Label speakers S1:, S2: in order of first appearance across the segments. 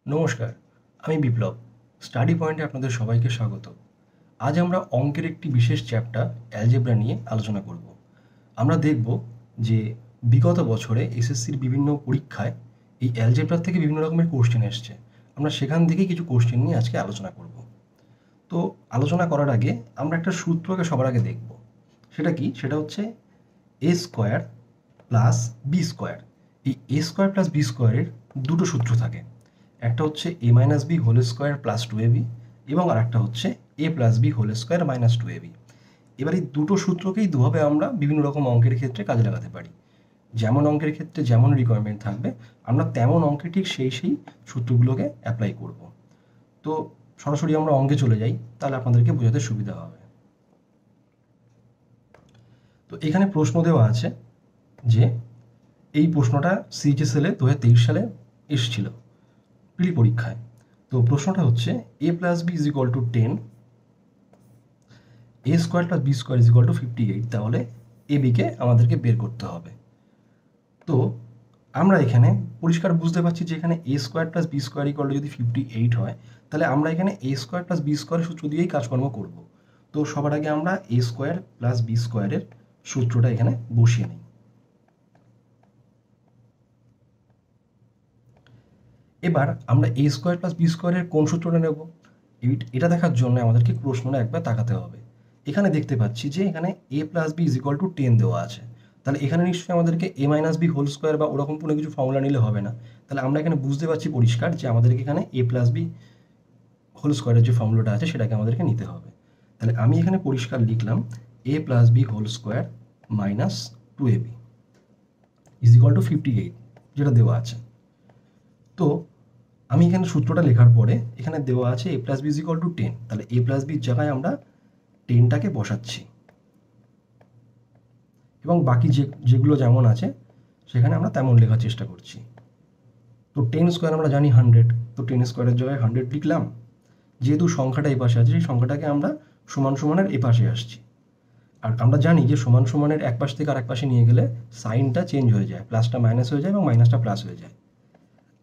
S1: নমস্কার, আমি বিপ্লব। স্টাডি পয়েন্টে আপনাদের সবাইকে স্বাগত। আজ আমরা অঙ্কের একটি বিশেষ চ্যাপ্টার অ্যালজেব্রা নিয়ে আলোচনা করব। আমরা দেখব যে বিগত বছরে এসএসসির বিভিন্ন পরীক্ষায় এই অ্যালজেব্রার থেকে বিভিন্ন রকমের কোশ্চেন এসছে। আমরা সেখান থেকেই কিছু কোশ্চেন নিয়ে আজকে আলোচনা করব। তো আলোচনা করার আগে আমরা একটা সূত্রকে সবার আগে দেখব। সেটা কি? সেটা হচ্ছে এ স্কোয়ার প্লাস বি স্কোয়ার। এই এ স্কোয়ার প্লাস বি স্কোয়ারের দুটো সূত্র থাকে। একটা হচ্ছে a minus B whole square plus two A b, এবং আর একটা হচ্ছে এ plus B whole square minus two এ বি। এবার এই দুটো সূত্রকেই দুভাবে আমরা বিভিন্ন রকম অঙ্কের ক্ষেত্রে কাজে লাগাতে পারি। যেমন অঙ্কের ক্ষেত্রে যেমন রিকোয়ারমেন্ট থাকবে, আমরা তেমন অঙ্কে ঠিক সেই সূত্রগুলোকে অ্যাপ্লাই করব। তো সরাসরি আমরা অঙ্কে চলে যাই, তাহলে আপনাদেরকে বোঝাতে সুবিধা হবে। তো এখানে প্রশ্ন দেওয়া আছে যে এই প্রশ্নটা সিএইচএসএল 2023 সালে এসেছিল প্রিলি পরীক্ষায়। তো প্রশ্নটা হচ্ছে এ plus B is equal to 10, a square plus B square is equal to 58। তাহলে এ বিকে আমাদেরকে বের করতে হবে। তো আমরা এখানে পরিষ্কার বুঝতে পারছি যে এখানে a square plus B square equal to যদি 58 হয়, তাহলে আমরা এখানে এ স্কোয়ার প্লাস বি স্কোয়ারের সূত্র দিয়েই কাজকর্ম করব। তো সবার আগে আমরা এ স্কোয়ার প্লাস বি স্কোয়ারের সূত্রটা এখানে বসিয়ে নিই। এবার আমরা এ স্কোয়ার প্লাস বি স্কোয়ারের কোন সূত্রটা নেব, এটা দেখার জন্য আমাদেরকে প্রশ্নটা একবার তাকাতে হবে। এখানে দেখতে পাচ্ছি যে এখানে A plus B is equal to 10 দেওয়া আছে। তাহলে এখানে নিশ্চয়ই আমাদেরকে A minus B whole square বা ওরকম কোনো কিছু ফর্মুলা নিলে হবে না। তাহলে আমরা এখানে বুঝতে পারছি পরিষ্কার যে আমাদেরকে এখানে এ প্লাস বি হোল স্কোয়ারের যে ফর্মুলাটা আছে সেটাকে আমাদেরকে নিতে হবে। তাহলে আমি এখানে পরিষ্কার লিখলাম A plus B whole square minus two A B is equal to 58, যেটা দেওয়া আছে। তো আমি এখানে সূত্রটা লেখার পরে এখানে দেওয়া আছে A plus B is equal to 10, তাহলে এ প্লাস বির জায়গায় আমরা 10টাকে বসাচ্ছি, এবং বাকি যেগুলো যেমন আছে সেখানে আমরা তেমন লেখার চেষ্টা করছি। তো 10 স্কোয়ার আমরা জানি 100, তো 10 স্কোয়ারের জায়গায় 100 লিখলাম। যেহেতু সংখ্যাটা এই পাশে আছে, সেই সংখ্যাটাকে আমরা সমান সমানের এ পাশে আসছি। আর আমরা জানি যে সমান সমানের এক পাশ থেকে আরেক পাশে নিয়ে গেলে সাইনটা চেঞ্জ হয়ে যায়, প্লাসটা মাইনাস হয়ে যায় এবং মাইনাসটা প্লাস হয়ে যায়।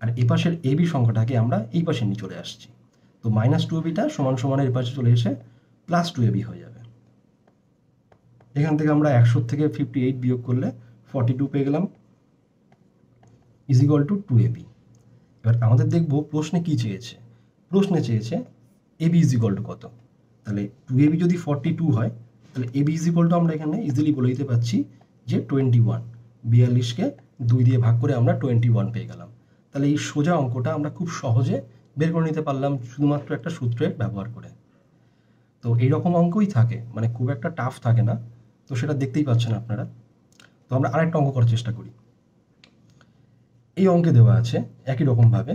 S1: আর এ পাশের এ বি সংখ্যাটাকে আমরা এই পাশে নিয়ে চলে আসছি। তো মাইনাস টু এবিটা সমান সমানের এ পাশে চলে এসে প্লাস টু এবি হয়ে যাবে। এখান থেকে আমরা 100 থেকে 58 বিয়োগ করলে 42 পেয়ে গেলাম, is equal to two A B. এবার আমাদের দেখব প্রশ্নে কি চেয়েছে। প্রশ্নে চেয়েছে এবি ইজ ইকুয়াল টু কত। তাহলে টু এবি যদি 42 হয়, তাহলে এবি ইজ ইকুয়াল টু আমরা এখানে ইজিলি বলে দিতে পারছি যে 21। 42কে 2 দিয়ে ভাগ করে আমরা 21 পেয়ে গেলাম। তাহলে এই সোজা অঙ্কটা আমরা খুব সহজে বের করে নিতে পারলাম শুধুমাত্র একটা সূত্রের ব্যবহার করে। তো এইরকম অঙ্কই থাকে, মানে খুব একটা টাফ থাকে না। তো সেটা দেখতেই পাচ্ছেন আপনারা। তো আমরা আরেকটা অঙ্ক করার চেষ্টা করি। এই অঙ্কে দেওয়া আছে একই রকমভাবে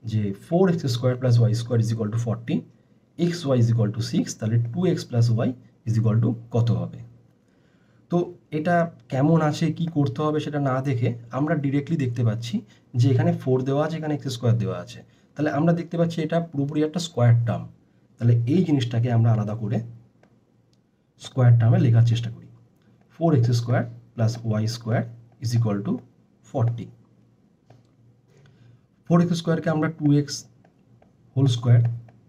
S1: যে 4x square plus Y square is equal to 40, X Y is equal to 6, তাহলে 2x plus Y is equal to কত হবে। তো এটা কেমন আছে, কি করতে হবে সেটা না দেখে আমরা ডিরেক্টলি দেখতে পাচ্ছি যে এখানে 4 দেওয়া আছে, এখানে এক্স স্কোয়ার দেওয়া আছে। তাহলে আমরা দেখতে পাচ্ছি এটা পুরোপুরি একটা স্কোয়ার টার্ম। তাহলে এই জিনিসটাকে আমরা আলাদা করে স্কোয়ার টার্মে লেখার চেষ্টা করি। 4x square plus Y square is equal to 40। 4x স্কোয়ারকে আমরা 2x হোল স্কোয়ার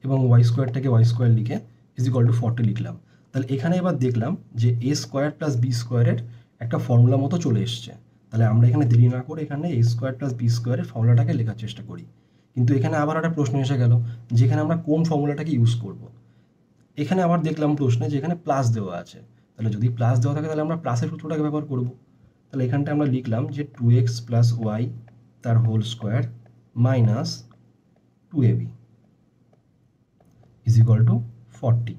S1: এবং ওয়াই স্কোয়ারটাকে ওয়াই স্কোয়ার লিখে ইজ ইকুয়াল টু 40 লিখলাম। তাহলে এখানে এবার দেখলাম যে এ স্কোয়ার প্লাস বি স্কোয়ারের একটা ফর্মুলা মতো চলে এসছে। তাহলে আমরা এখানে দেরি না করে এখানে এ স্কোয়ার প্লাস বি স্কোয়ারের ফর্মুলাটাকে লেখার চেষ্টা করি। কিন্তু এখানে আবার একটা প্রশ্ন এসে গেল যে এখানে আমরা কোন ফর্মুলাটাকে ইউজ করব। এখানে আবার দেখলাম প্রশ্নে যে এখানে প্লাস দেওয়া আছে। তাহলে যদি প্লাস দেওয়া থাকে তাহলে আমরা প্লাসের সূত্রটাকে ব্যবহার করব। তাহলে এখানটা আমরা লিখলাম যে 2x প্লাস ওয়াই তার whole square minus 2ab is equal to 40।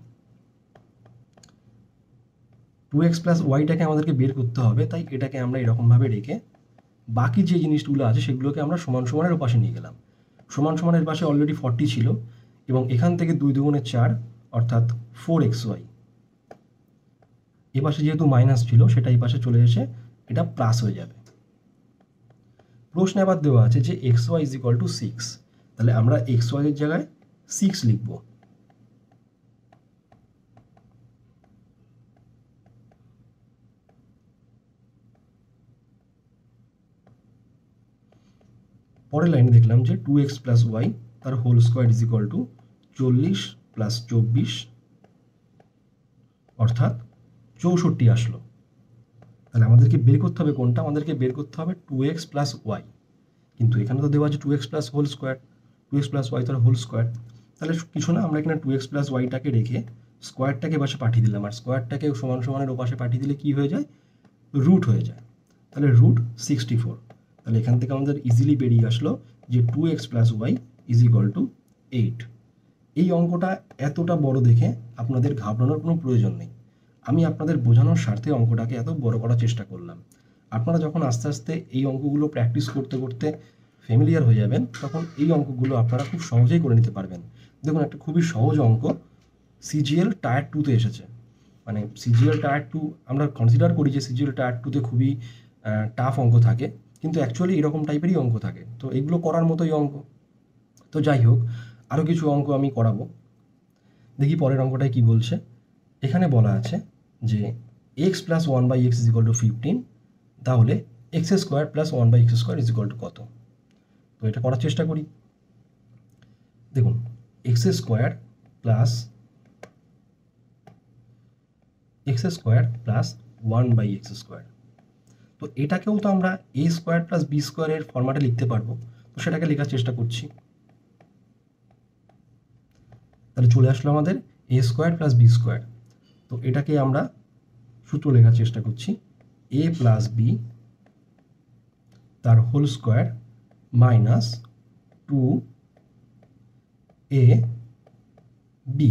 S1: 2x প্লাস ওয়াইটাকে আমাদেরকে বের করতে হবে, তাই এটাকে আমরা এরকমভাবে রেখে বাকি যে জিনিসগুলো আছে সেগুলোকে আমরা সমান সমানের ওপাশে নিয়ে গেলাম। সমান সমানের পাশে অলরেডি 40 ছিল, এবং এখান থেকে 2 দুগুণে 4 অর্থাৎ 4xy। এ পাশে যেহেতু মাইনাস ছিল সেটা এই পাশে চলে এসে এটা প্লাস হয়ে যাবে। প্রশ্নে আবার দেওয়া আছে যে xy ইজ ইকুয়াল টু 6, তাহলে আমরা xy এর জায়গায় 6 লিখব। পরের লাইনে দেখলাম যে 2x প্লাস ওয়াই তার whole square is equal to 40 plus 24 অর্থাৎ 64 আসলো। তাহলে আমাদেরকে বের করতে হবে কোনটা? আমাদেরকে বের করতে হবে 2x প্লাস ওয়াই, কিন্তু এখানে তো দেওয়া আছে 2x plus whole square, 2x plus Y তার হোল স্কোয়ার। তাহলে কিছু না, আমরা এখানে 2x প্লাস ওয়াইটাকে রেখে স্কোয়ারটাকে পাশে পাঠিয়ে দিলাম, আর স্কোয়ারটাকে সমান সমানের ওপাশে পাঠিয়ে দিলে কী হয়ে যায়? রুট হয়ে যায়। তাহলে রুট 64। তাহলে এখান থেকে আমাদের ইজিলি বেরিয়ে আসলো যে 2x plus Y is equal to 8। এই অঙ্কটা এতটা বড় দেখে আপনাদের ঘাবড়ানোর কোনো প্রয়োজন নেই। আমি আপনাদের বোঝানোর স্বার্থে অঙ্কটাকে এত বড় করার চেষ্টা করলাম। আপনারা যখন আস্তে আস্তে এই অঙ্কগুলো প্র্যাকটিস করতে করতে ফ্যামিলিয়ার হয়ে যাবেন, তখন এই অঙ্কগুলো আপনারা খুব সহজেই করে নিতে পারবেন। দেখুন, একটা খুবই সহজ অঙ্ক সিজিএল টায়ার 2-তে এসেছে। মানে সিজিএল টায়ার 2 আমরা কনসিডার করি যে সিজিএল টায়ার 2-তে খুবই টাফ অঙ্ক থাকে, কিন্তু অ্যাকচুয়ালি এরকম টাইপেরই অঙ্ক থাকে। তো এগুলো করার মতোই অঙ্ক। তো যাই হোক, আরও কিছু অঙ্ক আমি করাবো। দেখি পরের অঙ্কটায় কি বলছে। এখানে বলা আছে যে x plus 1/x is equal to 15, তাহলে x square plus 1/x square is equal to কত? তো এটা করার চেষ্টা করি। দেখুন, x square plus 1/x square, তো এটাকেও তো আমরা এ স্কোয়ার প্লাস বি স্কোয়ারের ফরম্যাটে লিখতে পারবো। তো সেটাকে লেখার চেষ্টা করছি। তাহলে চলে আসলো আমাদের A square plus B square. তো এটাকে আমরা সূত্র লেখার চেষ্টা করছি, এ প্লাস বি তার whole square minus 2 a B.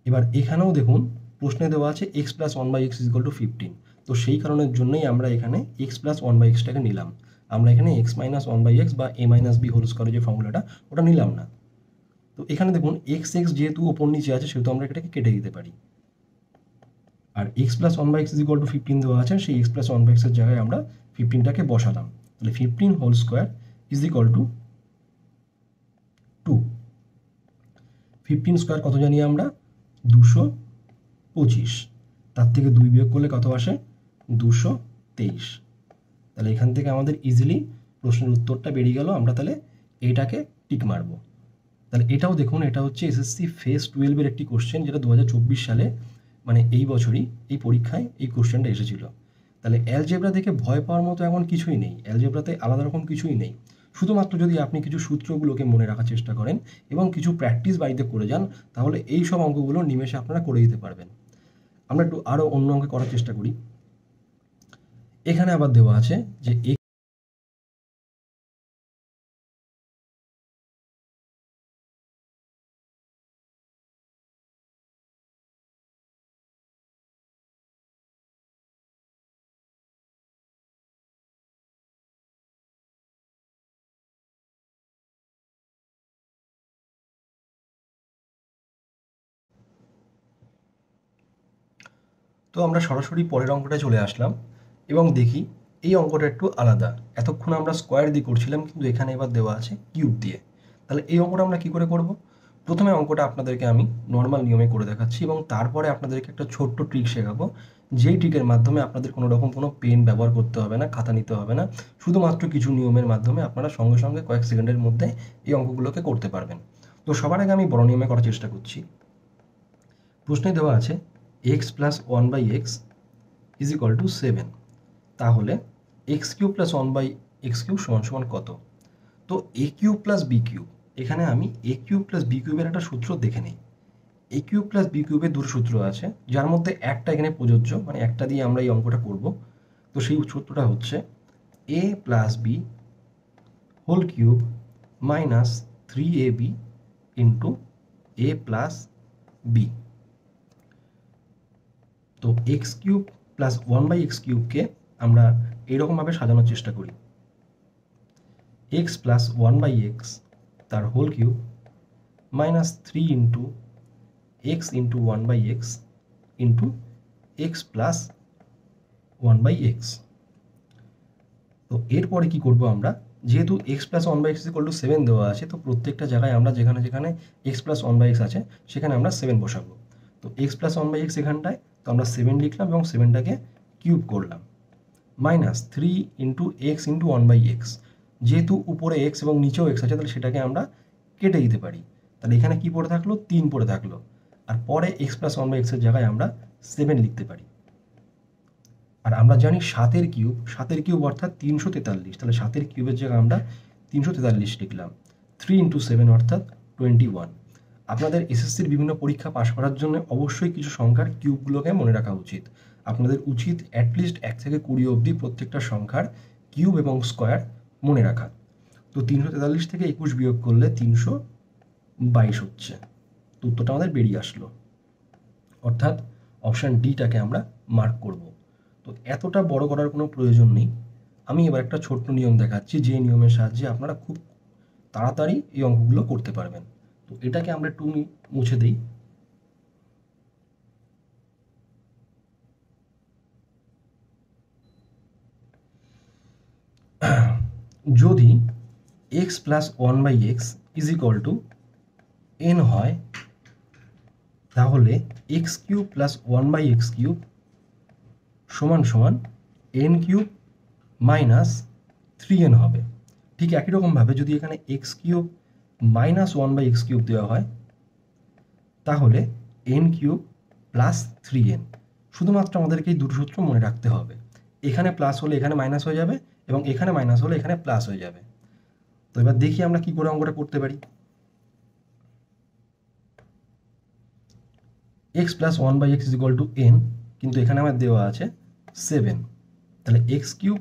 S1: এবার এখানেও দেখুন প্রশ্নে দেওয়া আছে X plus 1/x is equal to 15। তো সেই কারণের জন্যই আমরা এখানে এক্স প্লাস 1/xটাকে নিলাম। আমরা এখানে এক্স মাইনাস 1/x বা a মাইনাস বি হোল স্কোয়ারের যে ফর্মুলাটা ওটা নিলাম না। তো এখানে দেখুন এক্স যেহেতু ওপর নিচে আছে, সেহেতু আমরা এটাকে কেটে দিতে পারি। আর X plus 1/x is equal to 15 দেওয়া আছে, সেই এক্স প্লাস 1/x এর জায়গায় আমরা 15টাকে বসালাম। তাহলে 15 whole square is equal to 2। 15 square কত জানি আমরা? 225। তার থেকে 2 বিয়োগ করলে কত আসে? 223। তাহলে এখান থেকে আমাদের ইজিলি প্রশ্নের উত্তরটা বেরিয়ে গেল। আমরা তাহলে এইটাকে টিক মারব। তাহলে এটাও দেখুন, এটা হচ্ছে এসএসসি ফেজ 12-এর একটি কোশ্চেন, যেটা 2024 সালে, মানে এই বছরই এই পরীক্ষায় এই কোশ্চেনটা এসেছিল। তাহলে অ্যালজেব্রা দেখে ভয় পাওয়ার মতো এমন কিছুই নেই, অ্যালজেব্রাতে আলাদা রকম কিছুই নেই। শুধুমাত্র যদি আপনি কিছু সূত্রগুলোকে মনে রাখার চেষ্টা করেন এবং কিছু প্র্যাকটিস বাড়িতে করে যান, তাহলে এই সব অঙ্কগুলো নিমেষে আপনারা করে দিতে পারবেন। আমরা একটু আরও অন্য অঙ্ক করার চেষ্টা করি। এখানে আবার দেওয়া আছে যে তো আমরা সরাসরি পরের অঙ্কটা চলে আসলাম এবং দেখি এই অঙ্কটা একটু আলাদা। এতক্ষণ আমরা স্কোয়ার দিয়ে করছিলাম, কিন্তু এখানে এবার দেওয়া আছে কিউব দিয়ে। তাহলে এই অঙ্কটা আমরা কি করে করব? প্রথমে অঙ্কটা আপনাদেরকে আমি নর্মাল নিয়মে করে দেখাচ্ছি এবং তারপরে আপনাদেরকে একটা ছোট্ট ট্রিক শেখাবো, যেই ট্রিকের মাধ্যমে আপনাদের কোনো রকম কোনো পেন ব্যবহার করতে হবে না, খাতা নিতে হবে না। শুধুমাত্র কিছু নিয়মের মাধ্যমে আপনারা সঙ্গে সঙ্গে কয়েক সেকেন্ডের মধ্যে এই অঙ্কগুলোকে করতে পারবেন। তো সবার আগে আমি বড় নিয়মে করার চেষ্টা করছি। প্রশ্নে দেওয়া আছে X plus 1/x is equal two 7, তাহলে x cube plus 1/x cube সমান সমান কত? তো এ কিউব প্লাস বি কিউব, এখানে আমি এ কিউব প্লাস বি কিউবের একটা সূত্র দেখে নিই। এ কিউব প্লাস বি কিউবের দুটো সূত্র আছে, যার মধ্যে একটা এখানে প্রযোজ্য, মানে একটা দিয়ে আমরা এই অঙ্কটা করব। তো সেই সূত্রটা হচ্ছে এ plus B whole cube minus 3ab into A plus B. তো এক্স কিউব প্লাস 1/x কিউবকে আমরা এইরকমভাবে সাজানোর চেষ্টা করি, এক্স প্লাস 1/x তার whole cube minus 3 into X into 1/x into X plus 1/x। তো এরপরে কি করব আমরা? যেহেতু x plus 1/x equal to 7 দেওয়া আছে, তো প্রত্যেকটা জায়গায় আমরা যেখানে যেখানে এক্স প্লাস 1/x আছে সেখানে আমরা 7 বসাবো। তো এক্স প্লাস 1/x এখানটায় তো আমরা 7 লিখলাম এবং 7টাকে কিউব করলাম, minus 3 into X into 1/x। যেহেতু উপরে এক্স এবং নিচেও এক্স আছে, তাহলে সেটাকে আমরা কেটে দিতে পারি। তাহলে এখানে কি পড়ে থাকলো, 3 পড়ে থাকলো, আর পরে x প্লাস 1/x এর জায়গায় আমরা 7 লিখতে পারি। আর আমরা জানি 7 কিউব অর্থাৎ 343, তাহলে 7 কিউবের জায়গায় আমরা 343 লিখলাম। 3 × 7 অর্থাৎ 21। আপনাদের এসএসসির বিভিন্ন পরীক্ষা পাশ করার জন্য অবশ্যই কিছু সংখ্যার কিউবগুলোকে মনে রাখা উচিত। আপনাদের উচিত অ্যাটলিস্ট 1 থেকে 20 অবধি প্রত্যেকটা সংখ্যার কিউব এবং স্কোয়ার মনে রাখা। তো 343 থেকে 21 বিয়োগ করলে 322 হচ্ছে। তো উত্তরটা আমাদের বেরিয়ে আসলো, অর্থাৎ অপশান ডিটাকে আমরা মার্ক করব। তো এতটা বড় করার কোনো প্রয়োজন নেই। আমি এবার একটা ছোট্ট নিয়ম দেখাচ্ছি, যে নিয়মের সাহায্যে আপনারা খুব তাড়াতাড়ি এই অঙ্কগুলো করতে পারবেন। তো এটাকে আমরা একটু মুছে দিই। যদি x plus 1/x is equal two n হয়, তাহলে x cube plus 1/x cube সমান সমান n কিউব মাইনাস 3n হবে। ঠিক একই রকমভাবে যদি এখানে x cube minus 1/x cube দেওয়া হয়, তাহলে n কিউব প্লাস 3n। শুধুমাত্র আমাদেরকে এই দুটো সূত্র মনে রাখতে হবে। এখানে প্লাস হলে এখানে মাইনাস হয়ে যাবে, এবং এখানে মাইনাস হলে এখানে প্লাস হয়ে যাবে। তো এবার দেখি আমরা কি করে অঙ্কটা করতে পারি। x plus 1/x is equal two n, কিন্তু এখানে আমার দেওয়া আছে 7। তাহলে x cube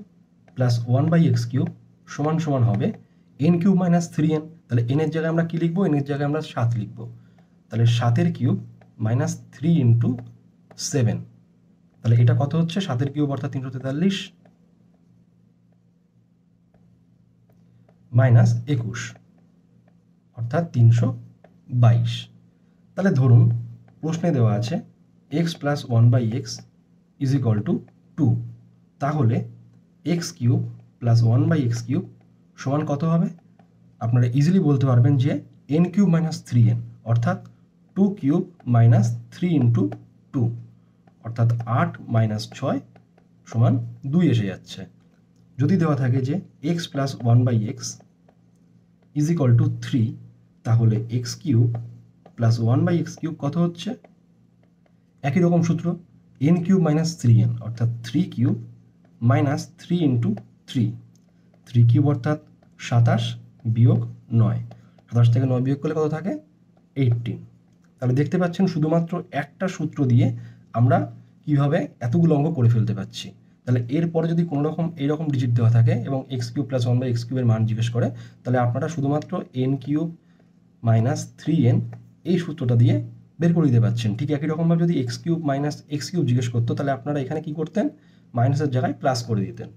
S1: plus 1/x cube সমান সমান হবে n কিউব মাইনাস 3n। তাহলে n এর জায়গায় আমরা কি লিখবো, n এর জায়গায় আমরা 7 লিখবো। তাহলে 7 কিউব মাইনাস 3 × 7, তাহলে এটা কত হচ্ছে, 7 কিউব অর্থাৎ 343 মাইনাস 21 অর্থাৎ 322। তাহলে ধরুন প্রশ্নে দেওয়া আছে x plus 1/x is equal to 2, তাহলে x cube plus 1/x cube সমান কত হবে? আপনারা ইজিলি বলতে পারবেন যে n কিউব মাইনাস 3n, অর্থাৎ 2 কিউব মাইনাস 3 × 2, অর্থাৎ 8 মাইনাস 6 সমান 2 এসে যাচ্ছে। যদি দেওয়া থাকে যে x plus 1/x is equal two 3, তাহলে x cube plus 1/x cube কত হচ্ছে? একই রকম সূত্র, n কিউব মাইনাস 3n অর্থাৎ 3 কিউব মাইনাস 3 × 3, 3 কিউব অর্থাৎ 27 বিয়োগ 9, 27 থেকে 9 বিয়োগ করলে কত থাকে? 18। তাহলে দেখতে পাচ্ছেন শুধুমাত্র একটা সূত্র দিয়ে আমরা কিভাবে এতগুলো অঙ্ক করে ফেলতে পারছি। তাহলে এরপরে যদি কোনো রকম এইরকম ডিজিট দেওয়া থাকে এবং x কিউব প্লাস 1/x কিউবের মান জিজ্ঞেস করে, তাহলে আপনারা শুধুমাত্র n কিউব মাইনাস 3n এই সূত্রটা দিয়ে বের করে দিতে পারছেন। ঠিক একই রকমভাবে যদি x cube minus x cube জিজ্ঞেস করতো, তাহলে আপনারা এখানে কি করতেন, মাইনাসের জায়গায় প্লাস করে দিতেন।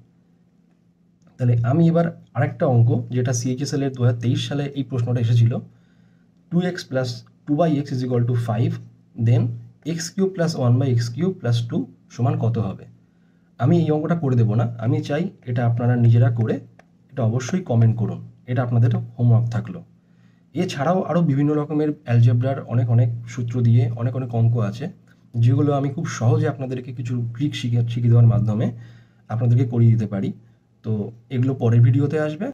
S1: তাহলে আমি এবার আরেকটা অঙ্ক, যেটা CHSL এর 2023 সালে এই প্রশ্নটা এসেছিল, 2x plus 2/x is equal to 5, then x cube plus 1/x cube plus 2 সমান কত হবে? আমি এই অঙ্কটা করে দেবো না, আমি চাই এটা আপনারা নিজেরা করে এটা অবশ্যই কমেন্ট করুন। এটা আপনাদের হোমওয়ার্ক থাকলো। এছাড়াও আরও বিভিন্ন রকমের অ্যালজেব্রার অনেক সূত্র দিয়ে অনেক অঙ্ক আছে, যেগুলো আমি খুব সহজে আপনাদেরকে কিছু ট্রিক শিখিয়ে দেওয়ার মাধ্যমে আপনাদেরকে করিয়ে দিতে পারি। তো এগুলো পরের ভিডিওতে আসবে।